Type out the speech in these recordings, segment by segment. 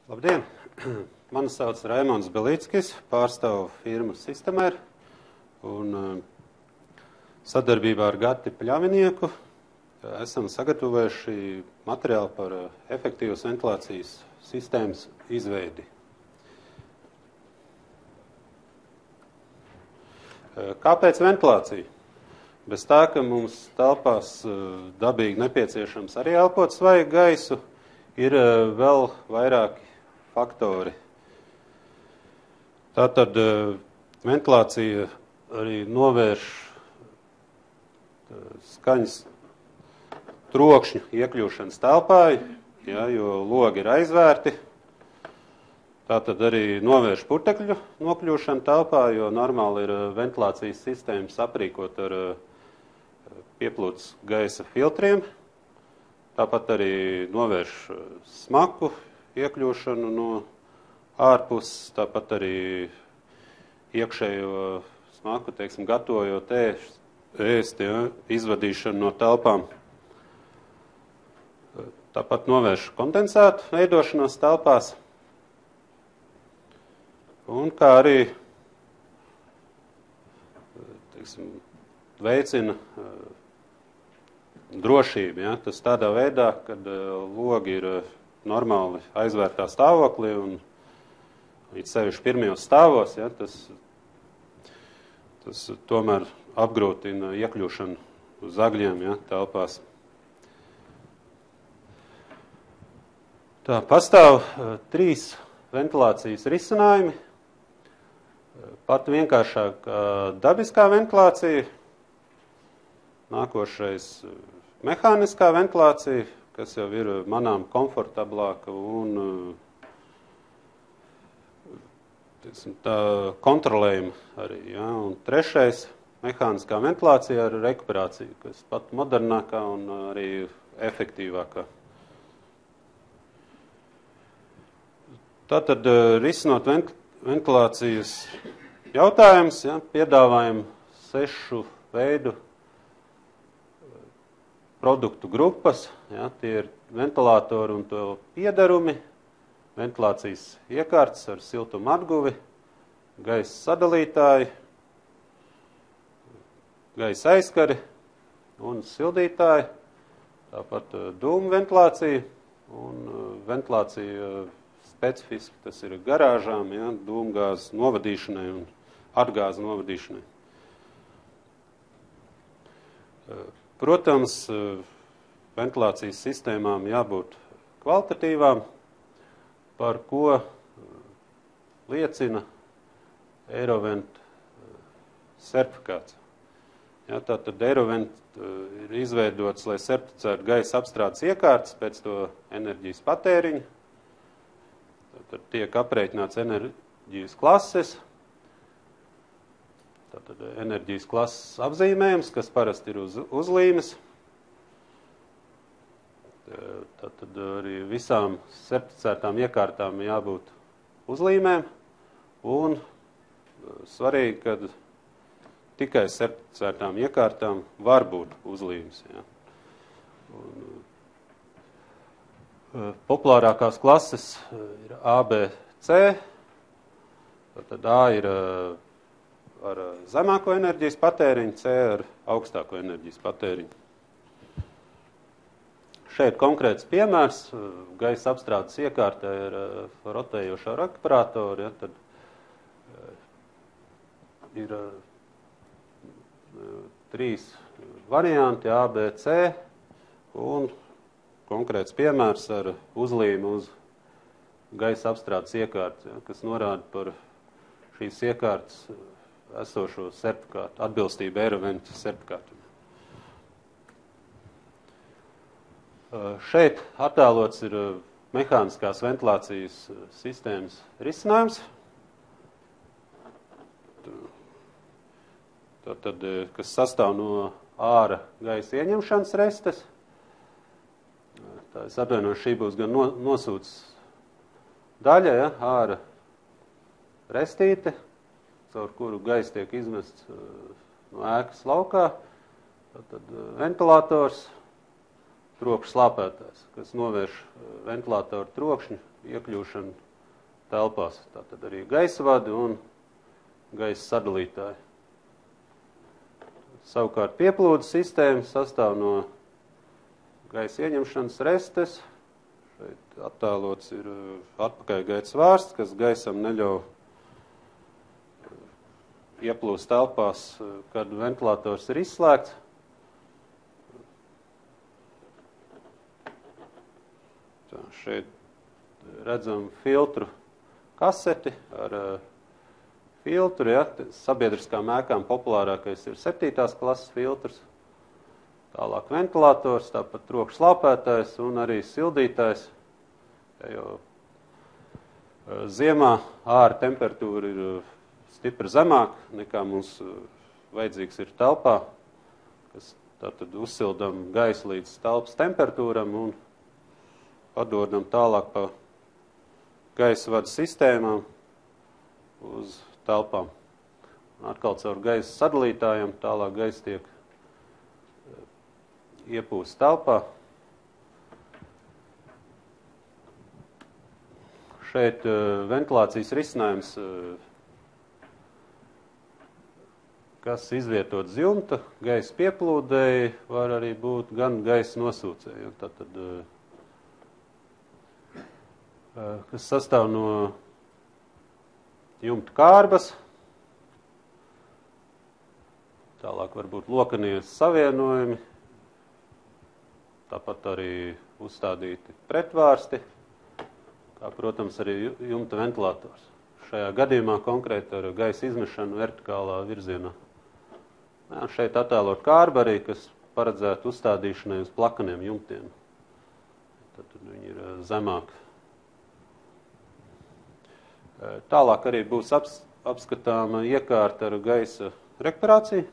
Labdien! Mani sauc Raimonds Belīckis, pārstāvu firmu Systemair un sadarbībā ar Gati Pļavinieku esam sagatavojuši materiālu par efektīvas ventilācijas sistēmas izveidi. Kāpēc ventilācija? Bez tā, ka mums telpās dabīgi nepieciešams arī elpot svaigu gaisu, ir vēl vairāki faktori. Tātad ventilācija arī novērš skaņas trokšņu iekļūšanas telpā, jo logi ir aizvērti. Tātad arī novērš putekļu nokļūšanu telpā, jo normāli ir ventilācijas sistēmas aprīkot ar pieplūdes gaisa filtriem. Tāpat arī novērš smaku iekļūšanu no ārpuses, tāpat arī iekšējo smaku, teiksim, gatavojot ēst, izvadīšanu no telpām. Tāpat novērš kondensātu veidošanos telpās. Un kā arī, teiksim, veicina drošību. Tas tādā veidā, kad logi ir normāli aizvērtā stāvoklī un līdz sevišķi pirmajos stāvos, tas tomēr apgrūtina iekļūšanu uz zagļiem telpās. Tā pastāv 3 ventilācijas risinājumi. Pat vienkāršāk dabiskā ventilācija, nākošais mehāniskā ventilācija, kas jau ir manām komfortablāka un tā kontrolējama arī. Un trešais mehāniskā ventilācija ar rekuperāciju, kas pat modernākā un arī efektīvākā. Tātad risinot ventilācijas jautājums, piedāvājam 6 veidu produktu grupas. Tie ir ventilātori un to piedarumi, ventilācijas iekārtas ar siltumu atguvi, gaisa sadalītāji, gaisa aizkari un sildītāji, tāpat dūmu ventilācija un ventilācija specifiski, tas ir garāžām, dūmgāzes novadīšanai un atgāzes novadīšanai. Protams, ventilācijas sistēmām jābūt kvalitatīvām, par ko liecina Eirovent certifikāts. Tātad Eirovent ir izveidots, lai certificētu gaisa apstrādes iekārtas pēc to enerģijas patēriņa. Tad tiek aprēķināts enerģijas klases, tātad enerģijas klases apzīmējums, kas parasti ir uz uzlīmes. Tātad arī visām certificētām iekārtām jābūt uzlīmēm, un svarīgi, ka tikai certificētām iekārtām var būt uzlīmes. Populārākās klases ir A, B, C. Tad A ir ar zemāko enerģijas patēriņu, C ar augstāko enerģijas patēriņu. Šeit konkrēts piemērs. Gaisa apstrādes iekārtā ir rotējošā rekuperatora. Tad ir 3 varianti A, B, C un konkrēts piemērs ar uzlīmu uz gaisa apstrādes iekārtas, kas norāda par šīs iekārtas esošo certifikātu, atbilstību Eirovent certifikātu. Šeit attēlots ir mehāniskās ventilācijas sistēmas risinājums. Tātad, kas sastāv no āra gaisa ieņemšanas restes. Tā es atvainošu, šī būs gan nosūts daļa, āra restīte, caur kuru gaisa tiek izmests no ēkas laukā. Tad ventilators, trokšņa slāpētājs, kas novērš ventilātoru trokšņu iekļūšanu telpās. Tātad arī gaisa vadi un gaisa sadalītāji. Savukārt pieplūdes sistēma sastāv no gaisa ieņemšanas restes. Šeit attēlots ir atpakaļgaitas vārsts, kas gaisam neļauj ieplūst telpās, kad ventilators ir izslēgts. Tā, šeit redzam filtru kaseti ar filtru. Ja, sabiedriskām ēkām populārākais ir 7. klases filtrs. Tālāk ventilators, tāpat trokšņa slāpētājs un arī sildītājs. Ja, jo ziemā ārā temperatūra ir stipri zemāk nekā mums vajadzīgs ir telpā, kas tātad uzsildam gaisu līdz telpas temperatūram un padodam tālāk pa gaisa vada sistēmām uz telpām. Atkal caur gaisa sadalītājiem tālāk gaisa tiek iepūst telpā. Šeit ventilācijas risinājums, kas izvietots jumta, gaisa pieplūdēji, var arī būt gan gaisa nosūcēji. Tātad, kas sastāv no jumta kārbas, tālāk var būt lokanie savienojumi, tāpat arī uzstādīti pretvārsti, kā, protams, arī jumta ventilators. Šajā gadījumā konkrēti ar gaisa izmešanu vertikālā virzienā. Jā, šeit attēlot kārba arī, kas paredzētu uzstādīšanai uz plakaniem jumtiem. Tad viņi ir zemāk. Tālāk arī būs apskatāma iekārta ar gaisa rekuperāciju.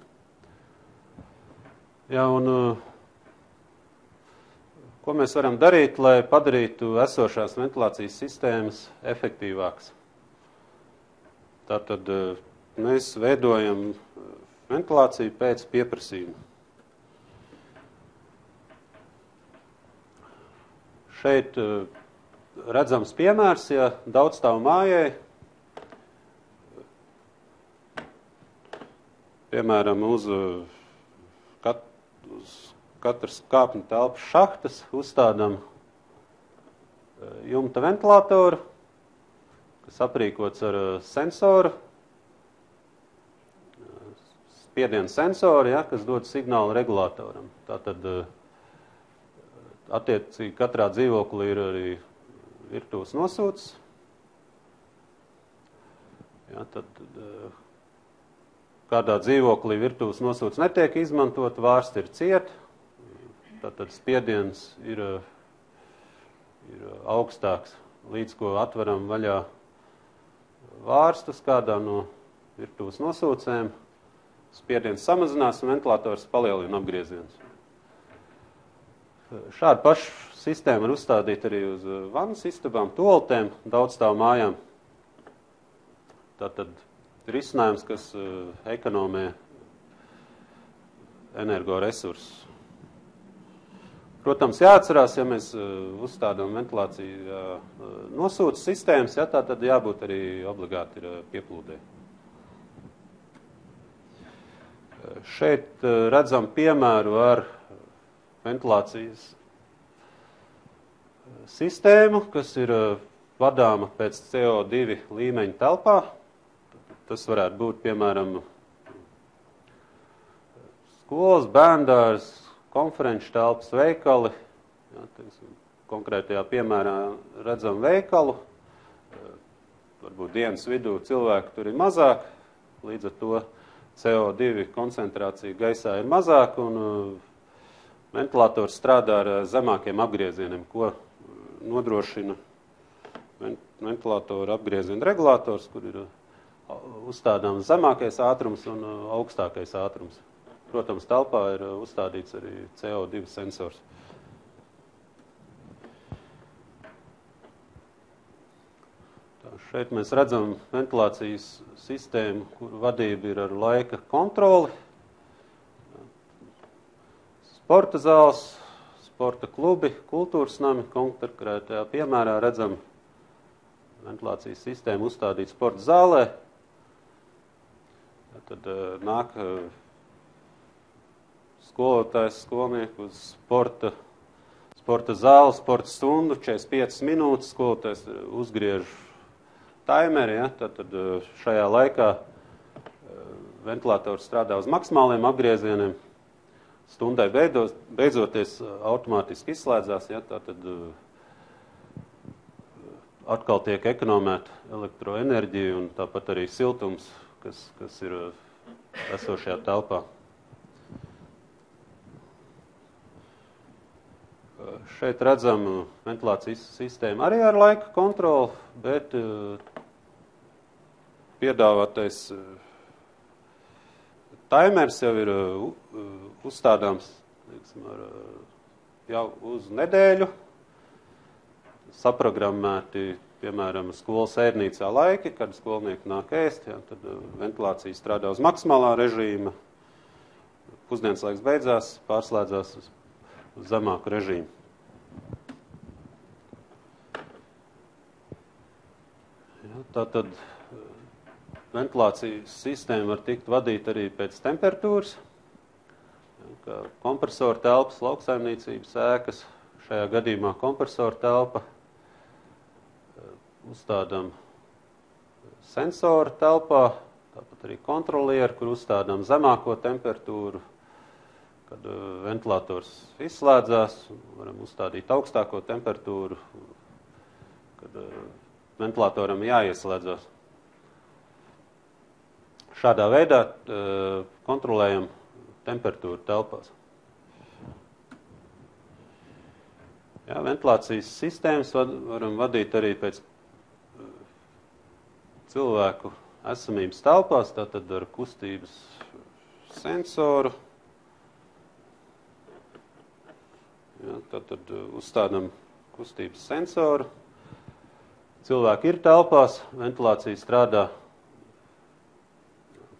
Jā, un ko mēs varam darīt, lai padarītu esošās ventilācijas sistēmas efektīvākas? Tātad mēs veidojam ventilāciju pēc pieprasījuma. Šeit redzams piemērs, ja daudzstāvu mājai, piemēram, uz katras kāpņu telpas šahtas uzstādām jumta ventilatoru, kas aprīkots ar sensoru, spiediena sensoru, ja, kas dod signālu regulātoram. Tātad, attiecīgi, katrā dzīvoklī ir arī virtuves nosūcis. Ja, tad, kādā dzīvoklī virtuves nosūcis netiek izmantot, vārsti ir ciet, tātad spiediens ir augstāks, līdz ko atveram vaļā vārstus kādā no virtuves nosūcēm. Spiediens samazinās un ventilators palielina apgriezienus. Šādu pašu sistēmu var uzstādīt arī uz vannas istabām, toaletēm, daudzstāvu mājām. Tātad risinājums, kas ekonomē energoresursus. Protams, jāatcerās, ja mēs uzstādām ventilāciju nosūtas sistēmas, ja, tā tad jābūt arī obligāti ir pieplūdē. Šeit redzam piemēru ar ventilācijas sistēmu, kas ir vadāma pēc CO2 līmeņa telpā. Tas varētu būt, piemēram, skolas, bērndārs, konferenču telpas, veikali. Jā, konkrētajā piemērā redzam veikalu. Varbūt dienas vidū cilvēku tur ir mazāk, līdz ar to CO2 koncentrācija gaisā ir mazāk un ventilators strādā ar zemākiem apgriezieniem, ko nodrošina ventilatora apgrieziena regulators, kur ir uzstādāms zemākais ātrums un augstākais ātrums. Protams, telpā ir uzstādīts arī CO2 sensors. Šeit mēs redzam ventilācijas sistēmu, kur vadība ir ar laika kontroli. Sporta zāles, sporta klubi, kultūras nami, konkrētajā piemērā redzam ventilācijas sistēmu uzstādīt sporta zālē. Tad nāk skolotājs, skolnieku uz sporta zāli, sporta stundu, 45 minūtes, skolotājs uzgriež taimeri, ja? Tad šajā laikā ventilators strādā uz maksimāliem apgriezieniem, stundai beidzoties automātiski izslēdzās, ja? Tātad atkal tiek ekonomēta elektroenerģija un tāpat arī siltums, kas ir esošajā telpā. Šeit redzam ventilācijas sistēmu arī ar laika kontroli, bet piedāvātais taimers jau ir uzstādāms jau uz nedēļu, saprogrammēti, piemēram, skolas ēdnīcā laiki, kad skolnieki nāk ēst, ja, tad ventilācija strādā uz maksimālā režīma, pusdienas laiks beidzās, pārslēdzās uz zemāku režīmu. Ja, tātad ventilācijas sistēma var tikt vadīta arī pēc temperatūras, ja, kā kompresora telpas, lauksaimniecības ēkas, šajā gadījumā kompresora telpa, uzstādām sensoru telpā, tāpat arī kontrolieri, kur uzstādām zemāko temperatūru, kad ventilators izslēdzās, varam uzstādīt augstāko temperatūru, kad ventilatoram jāieslēdzās. Šādā veidā kontrolējam temperatūru telpās. Jā, ventilācijas sistēmas varam vadīt arī pēc cilvēku esamības telpās, tātad ar kustības sensoru. Jā, tātad uzstādam kustības sensoru. Cilvēki ir telpās, ventilācija strādā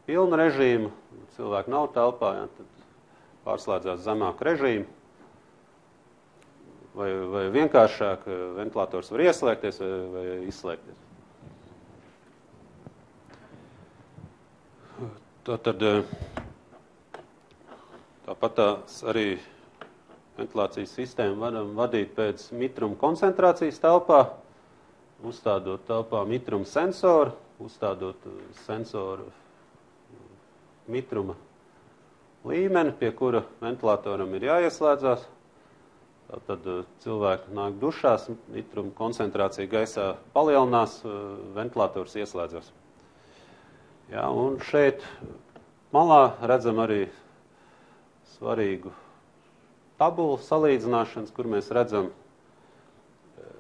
pilna režīma, cilvēki nav telpā, jā, tad pārslēdzās zemāku režīmu. Vai vienkāršāk ventilators var ieslēgties vai izslēgties. Tāpat arī ventilācijas sistēmu varam vadīt pēc mitruma koncentrācijas telpā, uzstādot telpā mitruma sensoru, uzstādot sensoru mitruma līmeni, pie kura ventilatoram ir jāieslēdzās. Tad cilvēki nāk dušās, mitruma koncentrācija gaisā palielinās, ventilators ieslēdzas. Jā, un šeit malā redzam arī svarīgu tabulu salīdzināšanas, kur mēs redzam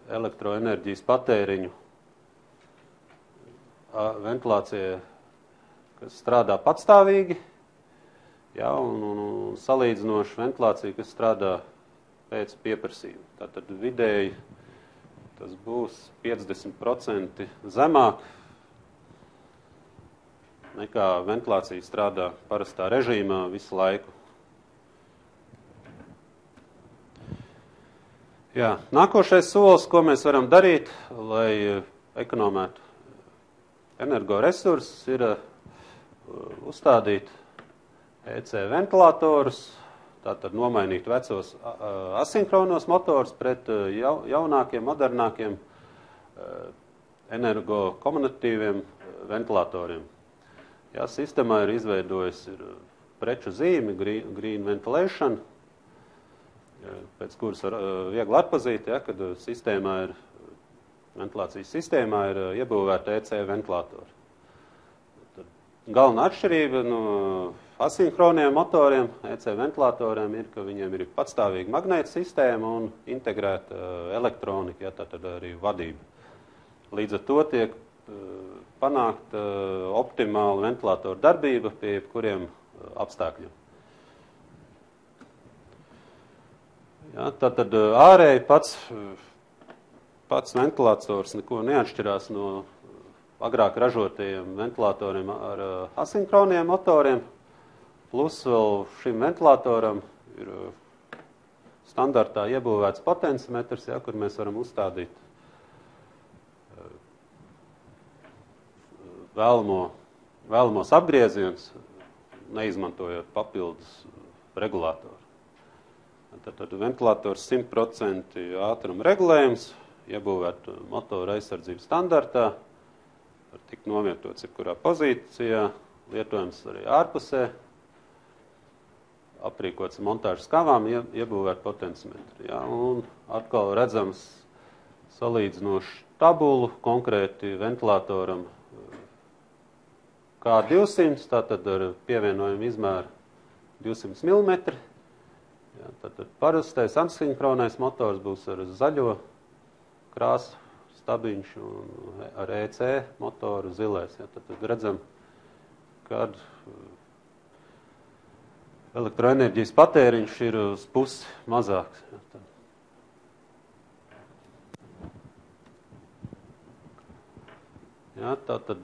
elektroenerģijas patēriņu ventilācija, kas strādā patstāvīgi, jā, un salīdzinoši ventilācija, kas strādā pēc pieprasījuma. Tātad vidēji tas būs 50% zemāk nekā ventilācija strādā parastā režīmā visu laiku. Jā, nākošais solis, ko mēs varam darīt, lai ekonomētu energoresursus, ir uzstādīt EC ventilatorus, tātad nomainīt vecos asinhronos motors pret jaunākiem, modernākiem energokombinatīviem ventilatoriem. Jā, sistēmā ir izveidojusi preču zīmi, green ventilation, pēc kuras var viegli atpazīt, ja, kad ventilācijas sistēmā ir iebūvēta EC ventilatori. Galvenā atšķirība no asinhroniem motoriem, EC ventilatoriem ir, ka viņiem ir patstāvīga magnēta sistēma un integrēta elektronika, ja, tātad arī vadība. Līdz ar to tiek panākt optimāla ventilatoru darbība pie jebkuriem apstākļiem. Ja, tātad ārēji pats ventilators neko neatšķirās no agrāk ražotajiem ventilatoriem ar asinhroniem motoriem, plus vēl šim ventilatoram ir standartā iebūvēts potencimetrs, ja, kur mēs varam uzstādīt vēlamos apgriezienus, neizmantojot papildus regulātoru. Tad ventilators 100% ātruma regulējums, iebūvēt motora aizsardzības standartā, var tikt novietots jebkurā pozīcijā, lietojams arī ārpusē, aprīkots montāžas kavām, iebūvēt potencimetru. Ja? Un atkal redzams salīdzinoši tabulu konkrēti ventilatoram K200, tātad ar pievienojumu izmēru 200 mm. Ja, tātad parastais ansinhronais motors būs ar zaļo krāsu stabiņš un ar EC motoru zilais. Ja, tad redzam, kad elektroenerģijas patēriņš ir uz pusi mazāks. Ja, tātad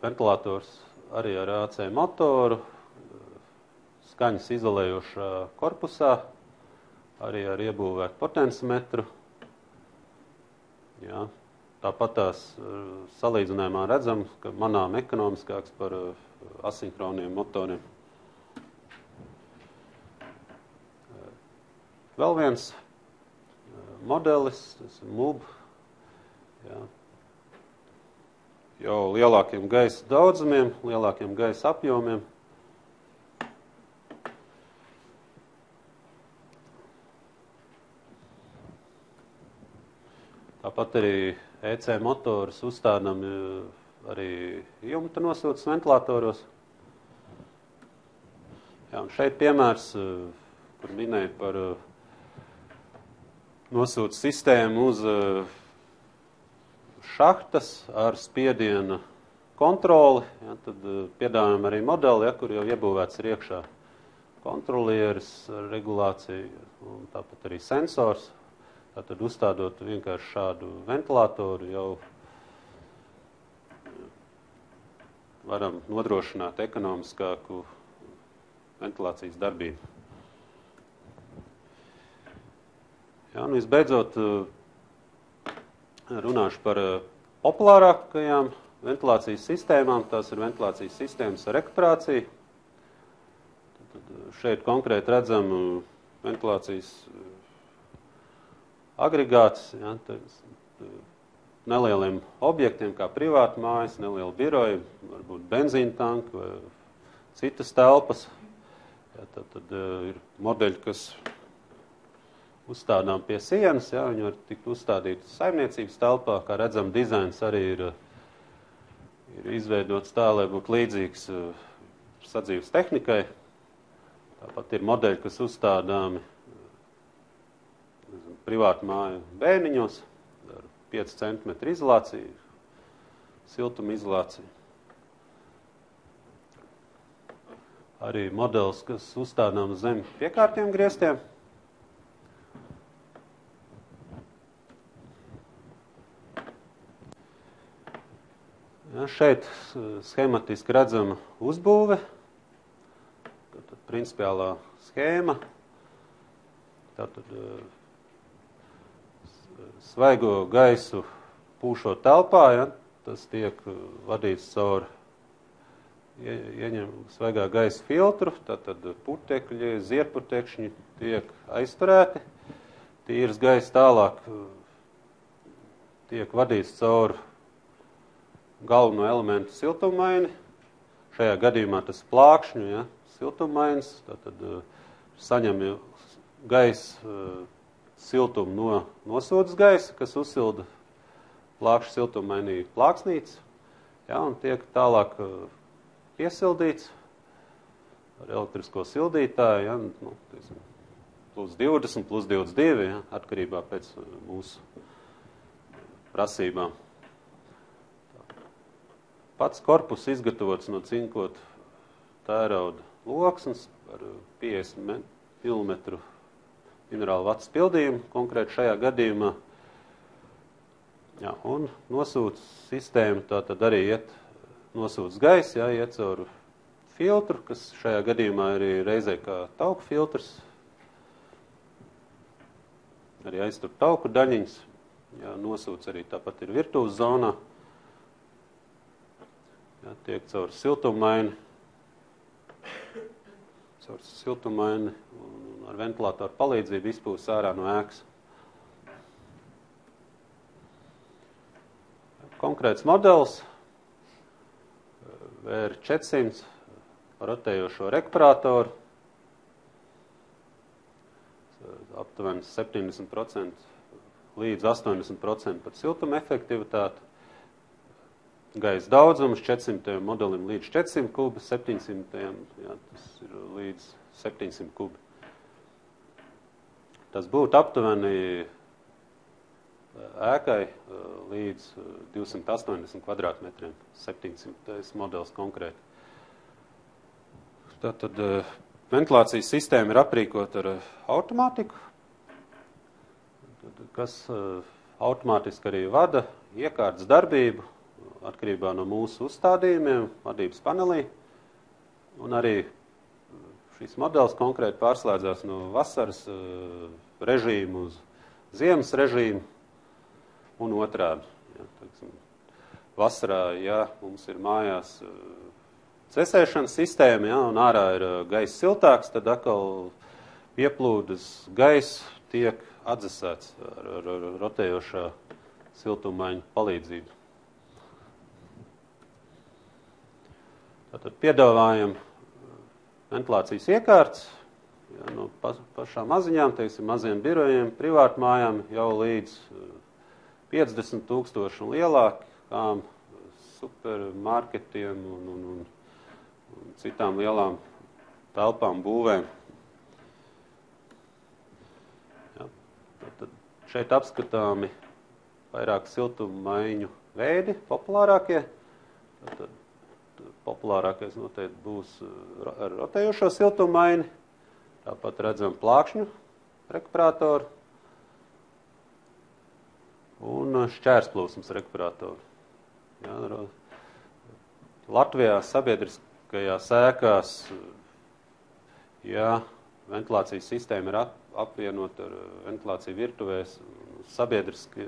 ventilators arī ar AC motoru, skaņas izolējošā korpusā, arī ar iebūvētu potencimetru. Ja, tāpat tās salīdzinājumā redzam, ka manām ekonomiskāks par asinhroniem motoriem. Vēl viens modelis, tas ir MUB, ja, jau lielākiem gaisa daudzumiem, lielākiem gaisa apjomiem. Tāpat arī EC motorus uzstādām arī jumta nosūtas ventilatoros. Jā, un šeit piemērs, kur minēja par nosūtas sistēmu uz šahtas ar spiediena kontroli. Ja, tad piedāvājam arī modeli, ja, kur jau iebūvēts ir iekšā kontrolieris ar regulāciju un tāpat arī sensors. Tātad uzstādot vienkārši šādu ventilatoru, jau varam nodrošināt ekonomiskāku ventilācijas darbību. Jā, un visbeidzot runāšu par populārākajām ventilācijas sistēmām. Tās ir ventilācijas sistēmas ar rekuperāciju. Tad šeit konkrēti redzam ventilācijas agregāts, ja, nelieliem objektiem, kā privāta mājas, neliela biroja, varbūt benzīna tanki vai citas telpas. Ja, tad ir modeļi, kas uzstādām pie sienas, ja, viņi var tikt uzstādīti saimniecības telpā. Kā redzam, dizains arī ir izveidots tā, lai būtu līdzīgs sadzīves tehnikai. Tāpat ir modeļi, kas uzstādāmi privātu māju bēniņos ar 5 cm izolāciju, siltuma izolāciju. Arī modelis, kas uzstādām zem piekārtiem griestiem. Ja, šeit schematiski redzama uzbūve, tātad principiālā schēma. Tātad svaigo gaisu pūšot telpā, ja, tas tiek vadīts caur ieņem svaigā gaisa filtru, tātad putekļi, zierputekšņi tiek aizturēti. Tīrs gaisa tālāk tiek vadīts caur galveno elementu siltummaini. Šajā gadījumā tas plākšņu, ja, siltummainis, tātad saņem gaisa siltumu no nosūtas gaisa, kas uzsilda plākšu siltummainī plāksnītes, ja, un tiek tālāk piesildīts ar elektrisko sildītāju, ja, nu, plus 20, plus 22, ja, atkarībā pēc mūsu prasībām. Pats korpus izgatavots no cinkot tērauda loksnes par 50 mm minerālu vats pildījumu, konkrēti šajā gadījumā. Jā, un nosūtas sistēma tātad arī nosūtas gaisa, jā, iet caur filtru, kas šajā gadījumā arī reizē kā tauku filtrs. Arī aiztur tauku daļiņas, jā, nosūtas arī tāpat ir virtuves zonā. Jā, tiek caur siltummaini, un ar ventilātoru palīdzību izpūst ārā no ēkas. Konkrēts modelis, VR400, rotējošo rekuperatoru, aptuveni 70% līdz 80% pat siltuma efektivitāti. Gaisa daudzums 400 modelim līdz 400 kubi, 700, jā, tas ir līdz 700 kubi. Tas būtu aptuveni ēkai līdz 280 kvadrātmetriem, 700 modelis konkrēti. Tātad ventilācijas sistēma ir aprīkota ar automātiku, kas automātiski arī vada iekārtas darbību atkarībā no mūsu uzstādījumiem, vadības panelī. Un arī šis modelis konkrēti pārslēdzās no vasaras režīmu uz ziemas režīmu un otrādi. Ja, teiksim, vasarā, ja mums ir mājās cesēšanas sistēma, ja, un ārā ir gaiss siltāks, tad atkal pieplūdes gaiss tiek atdzesēts ar rotējošā siltummaiņa palīdzību. Tātad piedāvājam ventilācijas iekārtas, ja, no pašām maziņām, teiksim, maziem birojiem, privātmājām jau līdz 50 000 un lielākām supermarketiem un citām lielām telpām būvēm. Ja, tad šeit apskatāmi vairāk siltummaiņu veidi, populārākie. Tad populārākais noteikti būs ar rotējošo siltummaini. Tāpat redzam plākšņu rekuperatoru un šķērsplūsmas rekuperatoru. Ja, Latvijā sabiedriskajās ēkās, ja ventilācijas sistēma ir apvienota ar ventilāciju virtuvēs sabiedriski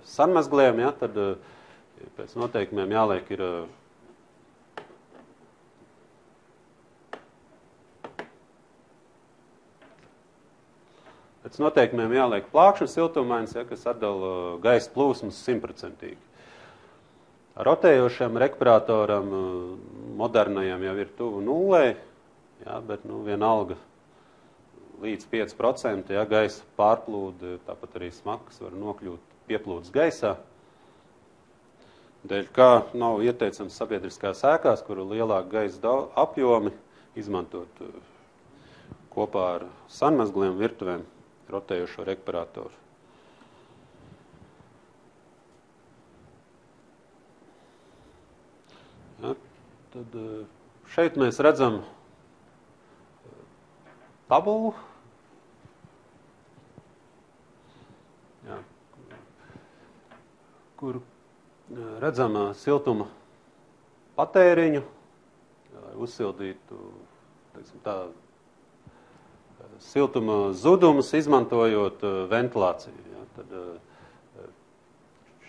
sanmezgliem, ja, tad pēc noteikumiem jāliek ir pēc noteikumiem jāliek plākšņu siltummainis, ja, kas atdala gaisa plūsmas 100%. Ar rotējošiem rekuperatoram modernajiem jau ir tuvu nulē, ja, bet vienalga līdz 5%, ja, gaisa pārplūde, tāpat arī smags var nokļūt pieplūdes gaisā. Dēļ kā nav ieteicams sabiedriskās ēkās, kur lielāka gaisa apjomi, izmantot kopā ar sanmezgliem virtuvēm rotējošo rekuperatoru. Ja, tad šeit mēs redzam tabulu, ja, kur redzam siltuma patēriņu, lai uzsildītu, teiksim, tā, siltuma zudumus, izmantojot ventilāciju. Ja, tad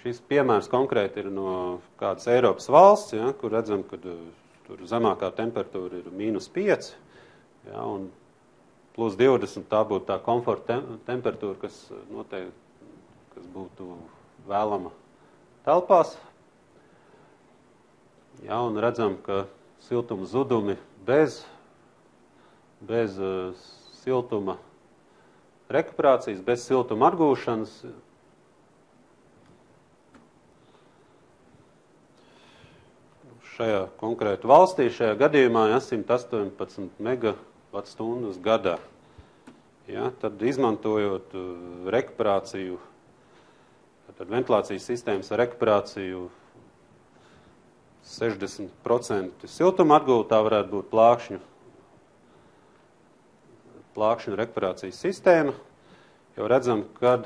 šis piemērs konkrēti ir no kādas Eiropas valsts, ja, kur redzam, ka tur zemākā temperatūra ir -5, ja, un +20 tā būtu tā komforta temperatūra, kas noteikti, kas būtu vēlama telpās. Ja, un redzam, ka siltuma zudumi bez siltuma rekuperācijas, bez siltuma atgūšanas šajā konkrētu valstī, šajā gadījumā 118 megavatstundas gadā. Ja, tad izmantojot rekuperāciju, tad ventilācijas sistēmas ar rekuperāciju 60% siltuma atgūta, tā varētu būt plākšņu rekuperācijas sistēma. Jau redzam, kad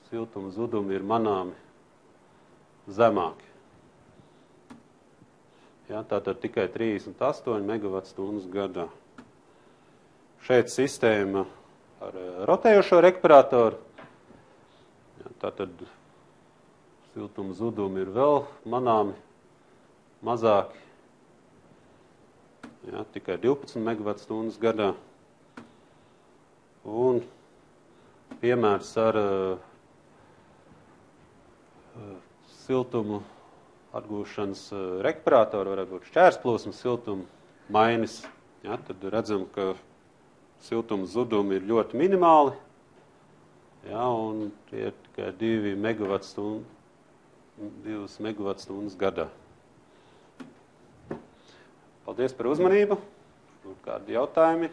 siltuma zudumi ir manāmi zemāki. Ja, tātad tikai 38 megavatstundas gadā. Šeit sistēma ar rotējošo rekuperatoru. Ja, tātad siltuma zudumi ir vēl manāmi mazāki. Jā, tikai 12 MWh gadā. Un piemērs ar siltumu atgūšanas rekuperatoru, varētu būt šķērsplūsmas siltuma mainis. Jā, tad redzam, ka siltuma zudumi ir ļoti minimāli. Jā, un tie ir tikai 2 MWh gadā. Paldies par uzmanību. Kādi jautājumi?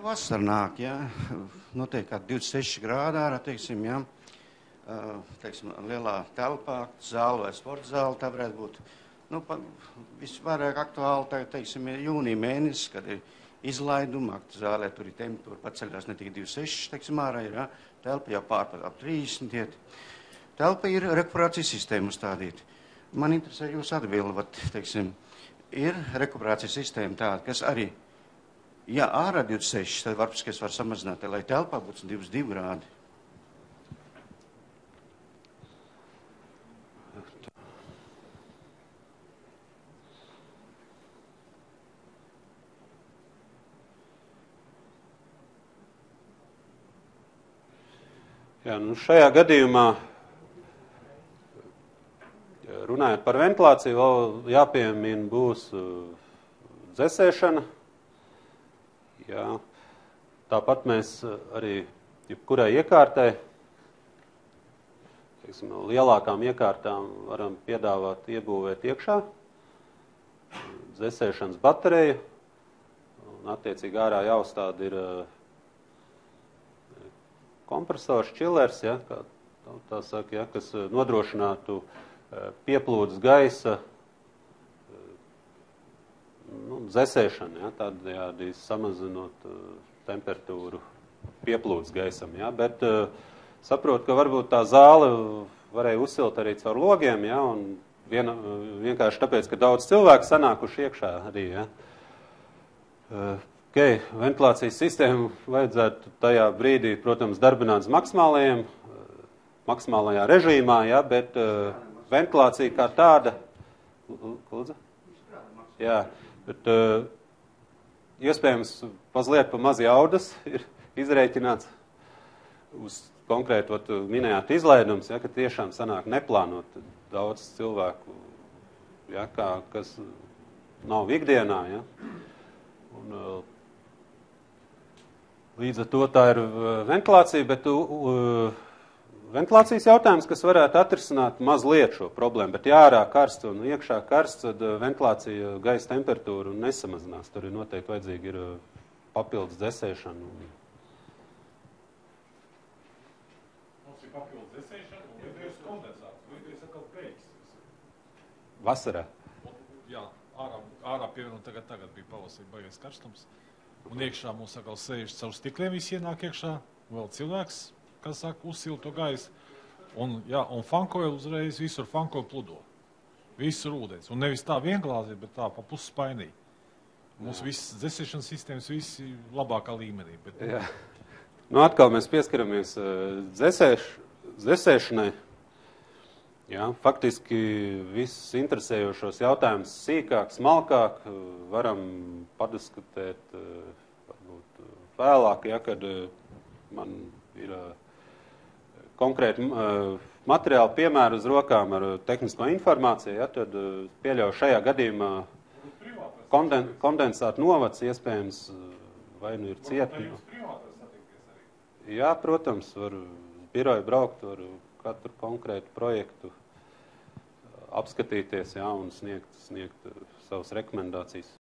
Vasar nāk, jā. Noteikti kā 26 grādā, teiksim, jā. Teiksim, lielā telpā, zāle vai sporta zāle, tā varētu būt. Nu, visvairāk aktuāli, tā, teiksim, ir jūnija mēnesis, kad ir izlaiduma, zālē tur ir temperatūra paceļās ne tikai 26, teiksim, ārā ir, jā. Telpa jau pārpār ap 30 iet. Telpa ir rekuperācijas sistēma uzstādīta. Man interesē jūs atbildat, teiksim, ir rekuperācijas sistēma tāda, kas arī, ja ārā 26, tad varbūt, es varu samazināt, lai telpā būtu 22 grādi. Jā, nu šajā gadījumā, runājot par ventilāciju, vēl jāpiemina būs dzesēšana. Jā. Tāpat mēs arī jebkurai iekārtai, teiksim, lielākām iekārtām varam piedāvāt iebūvēt iekšā dzesēšanas bateriju. Un attiecīgi ārā jāuzstāda ir kompresors, čilers, ja, kā tā saka, ja, kas nodrošinātu pieplūdes gaisa dzesēšanu, ja, tādējādi samazinot temperatūru pieplūdes gaisam. Ja, bet saprotu, ka varbūt tā zāle varēja uzsilt arī caur logiem, ja, un vienkārši tāpēc, ka daudz cilvēku sanākuši iekšā arī. Ja. Okay, ventilācijas sistēmu vajadzētu tajā brīdī, protams, darbināt uz maksimālajā režīmā, ja, bet ventilācija kā tāda, lūdzu? Jā, bet iespējams mazliet pa maz jaudas ir izrēķināts uz konkrēti, minējāt izlaidums, ja, ka tiešām sanāk neplānot daudz cilvēku, ja, kas nav ikdienā, ja. Un, līdz ar to tā ir ventilācija, bet ventilācijas jautājums, kas varētu atrisināt mazliet šo problēmu, bet ja ārā karsts un iekšā karsts, tad ventilācija gaisa temperatūru nesamazinās. Tur ir noteikti vajadzīgi ir papildus dzesēšana. Mums ir papildus dzesēšana un vidējais kondensāts. Vidējais atkal beigas. Vasarā? Jā, ārā pievienot tagad bija pavasarī baigies karstums. Un iekšā mums atkal sēž caur stikliem, visi ienāk iekšā, vēl cilvēks, kas saka, uzsil to gaisu. Un fankoja uzreiz visur fankoja pludo. Visur ūdens. Un nevis tā vienglāzī, bet tā pa pusspainī. Mums visas dzesēšanas sistēmas visi labākā līmenī. Bet... Jā. Nu, atkal mēs pieskaramies dzesēšanai. Jā, faktiski visus interesējošos jautājumus sīkāk, smalkāk varam padiskutēt varbūt vēlāk, ja, kad man ir konkrēti materiāli piemēri uz rokām ar tehnisko informāciju, ja, tad pieļauju šajā gadījumā kondensāta novads iespējams vai nu ir cieti. Jā, protams, var biroju braukt, var katru konkrētu projektu apskatīties, jā, un sniegt savas rekomendācijas.